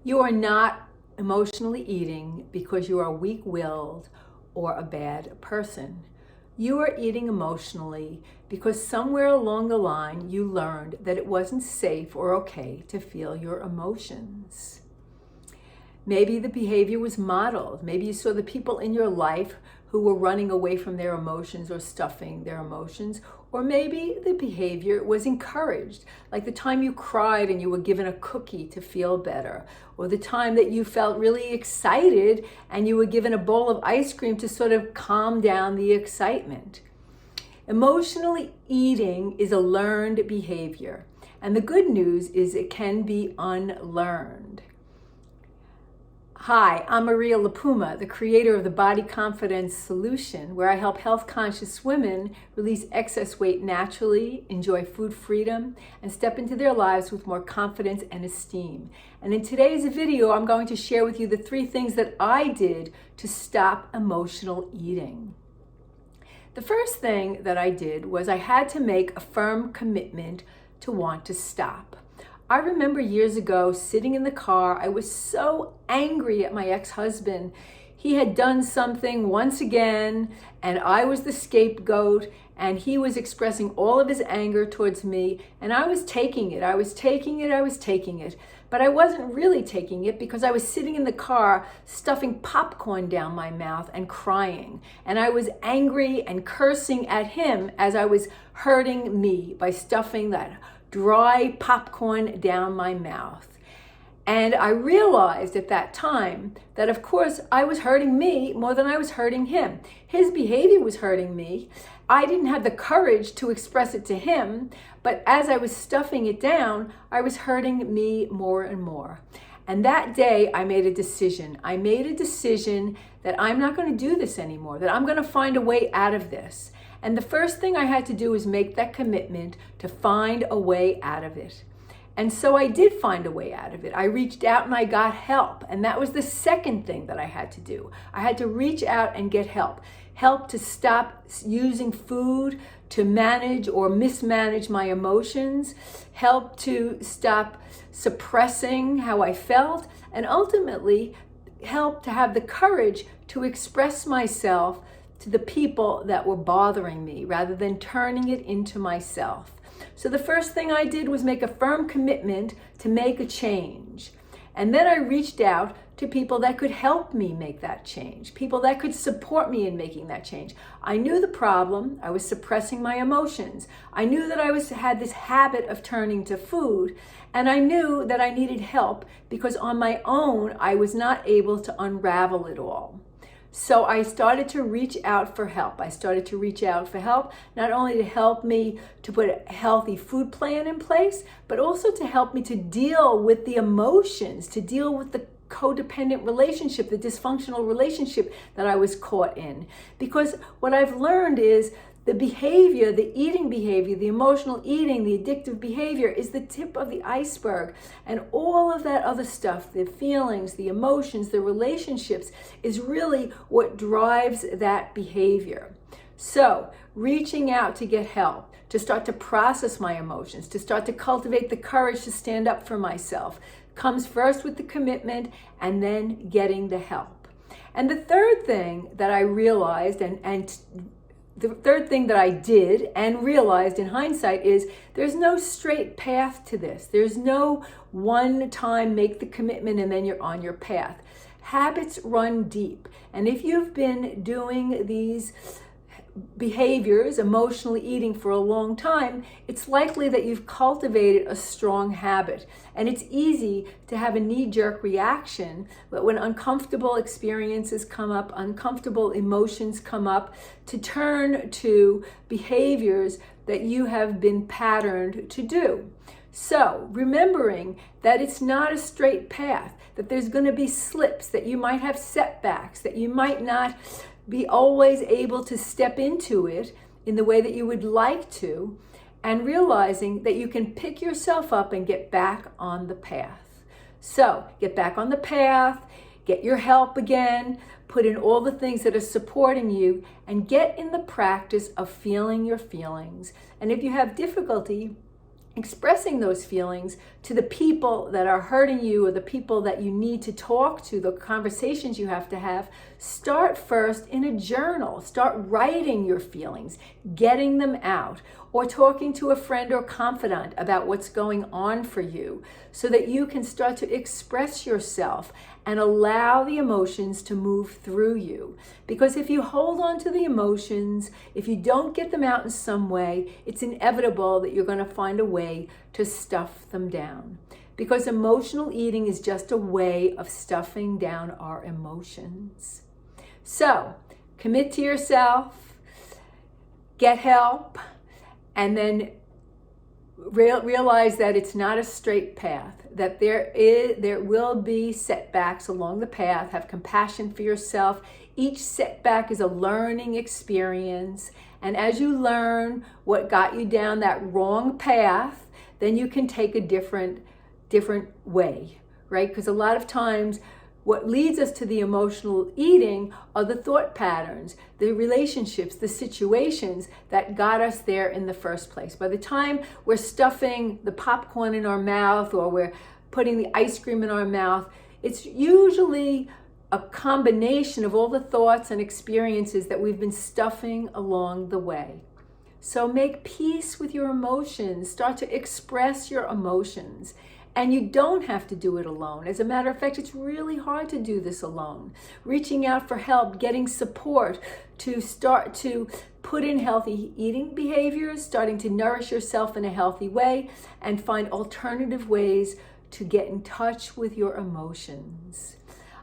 You are not emotionally eating because you are weak-willed or a bad person. You are eating emotionally because somewhere along the line you learned that it wasn't safe or okay to feel your emotions. Maybe the behavior was modeled. Maybe you saw the people in your life who were running away from their emotions or stuffing their emotions. Or maybe the behavior was encouraged, like the time you cried and you were given a cookie to feel better, or the time that you felt really excited and you were given a bowl of ice cream to sort of calm down the excitement. Emotionally eating is a learned behavior, and the good news is it can be unlearned. Hi, I'm Maria LiPuma, the creator of the Body Confidence Solution, where I help health-conscious women release excess weight naturally, enjoy food freedom, and step into their lives with more confidence and esteem. And in today's video, I'm going to share with you the 3 things that I did to stop emotional eating. The first thing that I did was I had to make a firm commitment to want to stop. I remember years ago sitting in the car, I was so angry at my ex-husband. He had done something once again, and I was the scapegoat, and he was expressing all of his anger towards me, and I was taking it. But I wasn't really taking it because I was sitting in the car stuffing popcorn down my mouth and crying. And I was angry and cursing at him as I was hurting me by stuffing that dry popcorn down my mouth. And I realized at that time that, of course, I was hurting me more than I was hurting him. His behavior was hurting me. I didn't have the courage to express it to him, but as I was stuffing it down, I was hurting me more and more. And that day I made a decision. I made a decision that I'm not going to do this anymore, that I'm going to find a way out of this. And the first thing I had to do was make that commitment to find a way out of it. And so I did find a way out of it. I reached out and I got help. And that was the second thing that I had to do. I had to reach out and get help. Help to stop using food to manage or mismanage my emotions. Help to stop suppressing how I felt. And ultimately, help to have the courage to express myself to the people that were bothering me rather than turning it into myself. So the first thing I did was make a firm commitment to make a change. And then I reached out to people that could help me make that change, people that could support me in making that change. I knew the problem. I was suppressing my emotions. I knew that I had this habit of turning to food, and I knew that I needed help because on my own, I was not able to unravel it all. So I started to reach out for help. I started to reach out for help, not only to help me to put a healthy food plan in place, but also to help me to deal with the emotions, to deal with the codependent relationship, the dysfunctional relationship that I was caught in. Because what I've learned is the behavior, the eating behavior, the emotional eating, the addictive behavior is the tip of the iceberg. And all of that other stuff, the feelings, the emotions, the relationships, is really what drives that behavior. So, reaching out to get help, to start to process my emotions, to start to cultivate the courage to stand up for myself, comes first with the commitment and then getting the help. And the third thing that I realized the third thing that I did and realized in hindsight is there's no straight path to this. There's no one time make the commitment and then you're on your path. Habits run deep. And if you've been doing these behaviors, emotionally eating for a long time, it's likely that you've cultivated a strong habit. And it's easy to have a knee-jerk reaction, but when uncomfortable experiences come up, uncomfortable emotions come up, to turn to behaviors that you have been patterned to do. So, remembering that it's not a straight path, that there's going to be slips, that you might have setbacks, that you might not be always able to step into it in the way that you would like to, and realizing that you can pick yourself up and get back on the path. So, get back on the path, get your help again, put in all the things that are supporting you, and get in the practice of feeling your feelings. And if you have difficulty expressing those feelings to the people that are hurting you or the people that you need to talk to, the conversations you have to have, start first in a journal. Start writing your feelings, getting them out, or talking to a friend or confidant about what's going on for you so that you can start to express yourself and allow the emotions to move through you. Because if you hold on to the emotions, if you don't get them out in some way, it's inevitable that you're going to find a way to stuff them down. Because emotional eating is just a way of stuffing down our emotions. So, commit to yourself, get help, and then realize that it's not a straight path, that there will be setbacks along the path. Have compassion for yourself. Each setback is a learning experience, and as you learn what got you down that wrong path, then you can take a different way, right? Because a lot of times what leads us to the emotional eating are the thought patterns, the relationships, the situations that got us there in the first place. By the time we're stuffing the popcorn in our mouth or we're putting the ice cream in our mouth, it's usually a combination of all the thoughts and experiences that we've been stuffing along the way. So make peace with your emotions. Start to express your emotions. And you don't have to do it alone. As a matter of fact, it's really hard to do this alone. Reaching out for help, getting support to start to put in healthy eating behaviors, starting to nourish yourself in a healthy way, and find alternative ways to get in touch with your emotions.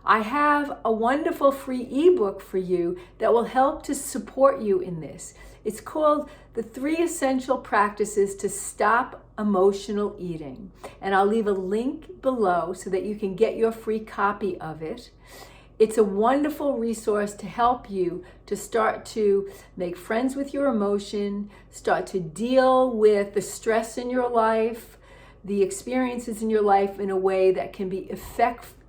I have a wonderful free ebook for you that will help to support you in this. It's called The 3 Essential Practices to Stop Emotional Eating. And I'll leave a link below so that you can get your free copy of it. It's a wonderful resource to help you to start to make friends with your emotion, start to deal with the stress in your life, the experiences in your life in a way that can be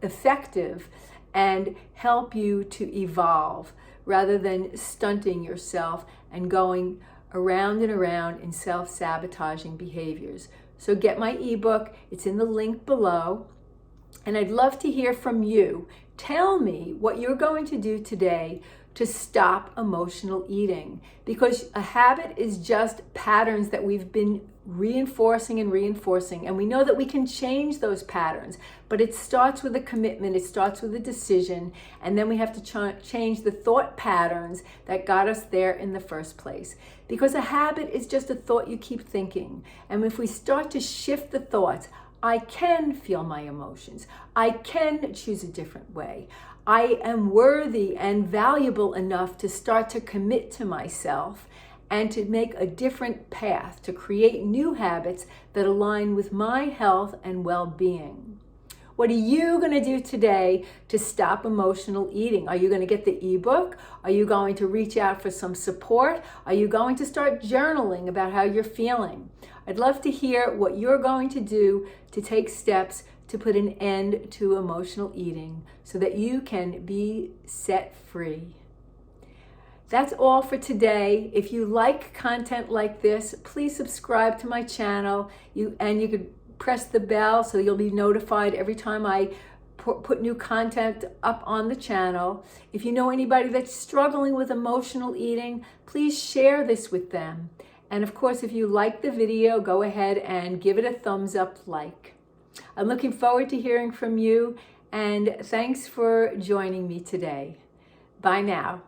effective and help you to evolve rather than stunting yourself and going around and around in self-sabotaging behaviors. So get my ebook. It's in the link below. And I'd love to hear from you. Tell me what you're going to do today to stop emotional eating, because a habit is just patterns that we've been reinforcing, and we know that we can change those patterns, but it starts with a commitment, it starts with a decision, and then we have to change the thought patterns that got us there in the first place. Because a habit is just a thought you keep thinking, and if we start to shift the thoughts, I can feel my emotions, I can choose a different way, I am worthy and valuable enough to start to commit to myself and to make a different path, to create new habits that align with my health and well-being. What are you going to do today to stop emotional eating? Are you going to get the ebook? Are you going to reach out for some support? Are you going to start journaling about how you're feeling? I'd love to hear what you're going to do to take steps to put an end to emotional eating so that you can be set free. That's all for today. If you like content like this, please subscribe to my channel. You could press the bell so you'll be notified every time I put new content up on the channel. If you know anybody that's struggling with emotional eating, please share this with them. And of course, if you like the video, go ahead and give it a thumbs up like. I'm looking forward to hearing from you, and thanks for joining me today. Bye now.